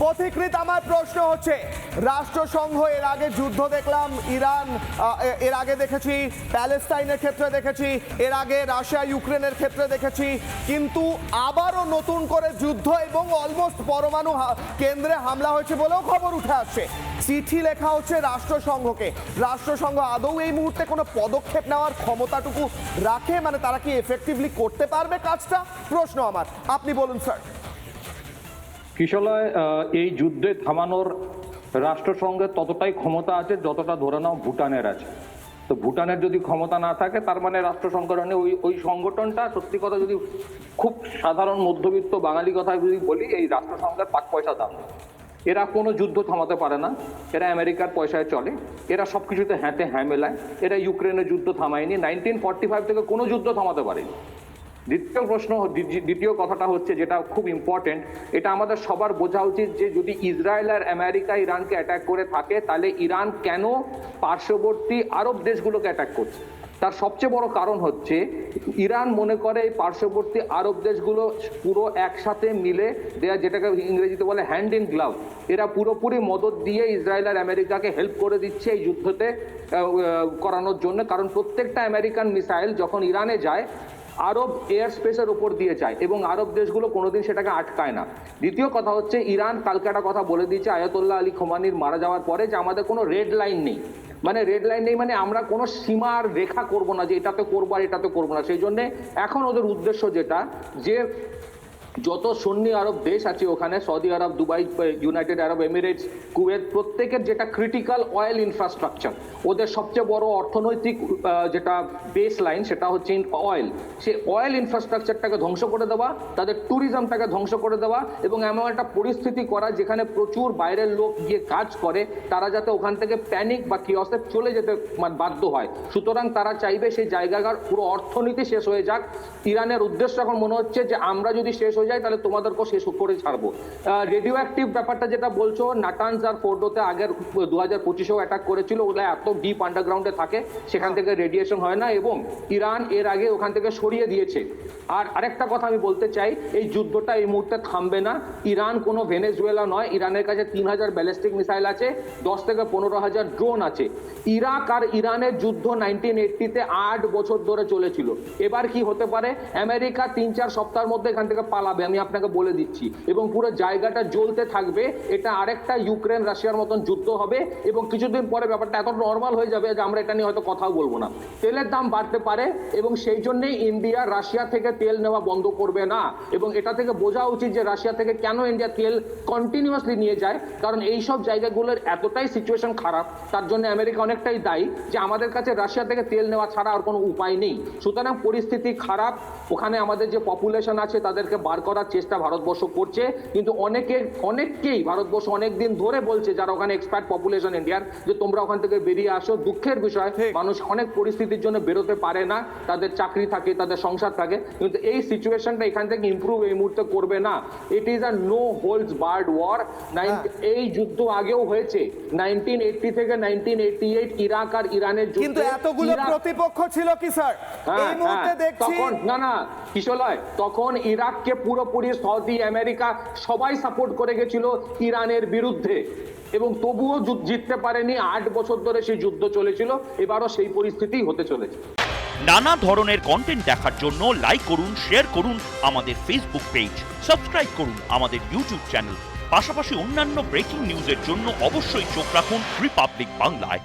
পথিকৃৎ আমার প্রশ্ন হচ্ছে, রাষ্ট্রসংঘ এর আগে যুদ্ধ দেখলাম ইরান, এর আগে দেখেছি প্যালেস্টাইনের ক্ষেত্রে দেখেছি, এর আগে রাশিয়া ইউক্রেনের ক্ষেত্রে দেখেছি, কিন্তু আবারও নতুন করে যুদ্ধ এবং অলমোস্ট পরমাণু কেন্দ্রে হামলা হয়েছে বলেও খবর উঠে আসছে। চিঠি লেখা হচ্ছে রাষ্ট্রসংঘকে। রাষ্ট্রসংঘ আদৌ এই মুহূর্তে কোনো পদক্ষেপ নেওয়ার ক্ষমতাটুকু রাখে? মানে তারা কি এফেক্টিভলি করতে পারবে কাজটা? প্রশ্ন আমার, আপনি বলুন স্যার। কিশলয়, এই যুদ্ধে থামানোর রাষ্ট্রসংঘের ততটাই ক্ষমতা আছে যতটা ধরে নাও ভুটানের আছে। তো ভুটানের যদি ক্ষমতা না থাকে তার মানে রাষ্ট্রসংঘের ওই সংগঠনটা, সত্যি কথা যদি খুব সাধারণ মধ্যবিত্ত বাঙালি কথায় যদি বলি, এই রাষ্ট্রসংঘের 5 পয়সা দাম নেই। এরা কোনো যুদ্ধ থামাতে পারে না, এরা আমেরিকার পয়সায় চলে, এরা সব কিছুতে হ্যাঁতে হ্যাঁ মেলায়। এরা ইউক্রেনের যুদ্ধ থামায়নি, 1945 থেকে কোনো যুদ্ধ থামাতে পারেনি। দ্বিতীয় কথাটা হচ্ছে, যেটা খুব ইম্পর্টেন্ট, এটা আমাদের সবার বোঝা উচিত যে যদি ইসরায়েল আর আমেরিকা ইরানকে অ্যাটাক করে থাকে, তাহলে ইরান কেন পার্শ্ববর্তী আরব দেশগুলোকে অ্যাটাক করছে। তার সবচেয়ে বড় কারণ হচ্ছে ইরান মনে করে এই পার্শ্ববর্তী আরব দেশগুলো পুরো একসাথে মিলে দেয়া, যেটাকে ইংরেজিতে বলে হ্যান্ড ইন গ্লাভ, এরা পুরোপুরি মদত দিয়ে ইসরায়েল আর আমেরিকাকে হেল্প করে দিচ্ছে এই যুদ্ধতে করানোর জন্য। কারণ প্রত্যেকটা আমেরিকান মিসাইল যখন ইরানে যায়, আরব এয়ার স্পেসের উপর দিয়ে যায় এবং আরব দেশগুলো কোনোদিন সেটাকে আটকায় না। দ্বিতীয় কথা হচ্ছে, ইরান কালকে একটা কথা বলে দিয়েছে আয়াতুল্লাহ আলী খোমেনির মারা যাওয়ার পরে, যে আমাদের কোনো রেড লাইন নেই। মানে রেড লাইন নেই মানে আমরা কোনো সীমার রেখা করব না, যে এটাতে করবো আর এটাতে করবো না। সেই জন্যে এখন ওদের উদ্দেশ্য যেটা, যে যত সুন্নি আরব দেশ আছে ওখানে, সৌদি আরব, Dubai, United Arab Emirates, Kuwait, প্রত্যেকের যেটা ক্রিটিক্যাল অয়েল ইনফ্রাস্ট্রাকচার, ওদের সবচেয়ে বড় অর্থনৈতিক যেটা বেস লাইন, সেটা হচ্ছে অয়েল। সেই অয়েল ইনফ্রাস্ট্রাকচারটাকে ধ্বংস করে দেওয়া, তাদের ট্যুরিজমটাকে ধ্বংস করে দেওয়া, এবং এমন একটা পরিস্থিতি করা যেখানে প্রচুর বাইরের লোক গিয়ে কাজ করে, তারা যাতে ওখান থেকে প্যানিক বা কিয়সে চলে যেতে বাধ্য হয়। সুতরাং তারা চাইবে সেই জায়গার পুরো অর্থনীতি শেষ হয়ে যাক। ইরানের উদ্দেশ্য এখন মনে হচ্ছে যে আমরা যদি শেষ হয়ে যাই তাহলে তোমাদেরকেও শেষ করে ছাড়বো। রেডিও অ্যাক্টিভ ব্যাপারটা যেটা বলছো, নাটানজ আর ফোর্ডোতে আগের 2025-এও অ্যাটাক করেছিল, ওগুলো এত ডিপ আন্ডারগ্রাউন্ডে থাকে, সেখান থেকে রেডিয়েশন হয় না, এবং ইরান এর আগে ওখান থেকে সরিয়ে দিয়েছে। আর আরেকটা কথা আমি বলতে চাই, এই যুদ্ধটা এই মুহূর্তে থামবে না। ইরান কোনো ভেনেজুয়েলা নয়। ইরানের কাছে 3000 ব্যালিস্টিক মিসাইল আছে, 10 থেকে 15,000 ড্রোন আছে। ইরাক আর ইরানের যুদ্ধ 1980-তে 8 বছর ধরে চলেছিল। এবার কি হতে পারে, আমেরিকা 3-4 সপ্তাহের মধ্যে এখান থেকে পালাবে, আমি আপনাকে বলে দিচ্ছি, এবং পুরো জায়গাটা জ্বলতে থাকবে। এটা আরেকটা ইউক্রেন রাশিয়ার মতন যুদ্ধ হবে, এবং কিছুদিন পরে ব্যাপারটা এত নর্মাল হয়ে যাবে যে আমরা এটা নিয়ে হয়তো কথাও বলবো না। তেলের দাম বাড়তে পারে, এবং সেই জন্যই ইন্ডিয়া রাশিয়া থেকে তেল নেওয়া বন্ধ করবে না। এবং এটা থেকে বোঝা উচিত যে রাশিয়া থেকে কেন ইন্ডিয়া তেল কন্টিনিউয়াসলি নিয়ে যায়, কারণ এইসব জায়গাগুলোর এতটাই সিচুয়েশন খারাপ, তার জন্য আমেরিকা অনেকটাই দায়ী যে আমাদের কাছে রাশিয়া থেকে তেল নেওয়া ছাড়া আর কোনো উপায় নেই। সুতরাং পরিস্থিতি খারাপ। ওখানে আমাদের যে পপুলেশন আছে তাদেরকে বার করার চেষ্টা ভারতবর্ষ করছে, কিন্তু অনেককেই ভারতবর্ষ অনেকদিন ধরে বলছে, যারা ওখানে এক্সপার্ট পপুলেশন ইন্ডিয়ার, যে তোমরা ওখান থেকে বেরিয়ে আসো। দুঃখের বিষয়, মানুষ অনেক পরিস্থিতির জন্য বেরোতে পারে না, তাদের চাকরি থাকে, তাদের সংসার থাকে, কিন্তু এই সিচুয়েশনটা এখান থেকে ইমপ্রুভ এই মুহূর্তে করবে না। It is a no holds barred war. এই যুদ্ধ আগেও হয়েছে, 1980 থেকে 1988 ইরাক আর ইরানের যুদ্ধ। কিন্তু এতগুলো প্রতিপক্ষ ছিল কি স্যার এই মুহূর্তে দেখছি? তখন না কিশলয়, তখন ইরাককে পুরোপুরি সৌদি, আমেরিকা সবাই সাপোর্ট করে গেছিল ইরানের বিরুদ্ধে, এবং তবুও জিততে পারেনি। 8 বছর ধরে সেই যুদ্ধ চলেছিল, এবারও সেই পরিস্থিতি হতে চলেছে। নানা ধরনের কন্টেন্ট দেখার জন্য লাইক করুন, শেয়ার করুন আমাদের ফেসবুক পেজ, সাবস্ক্রাইব করুন আমাদের ইউটিউব চ্যানেল। পাশাপাশি অন্যান্য ব্রেকিং নিউজের জন্য অবশ্যই চোখ রাখুন রিপাবলিক বাংলায়।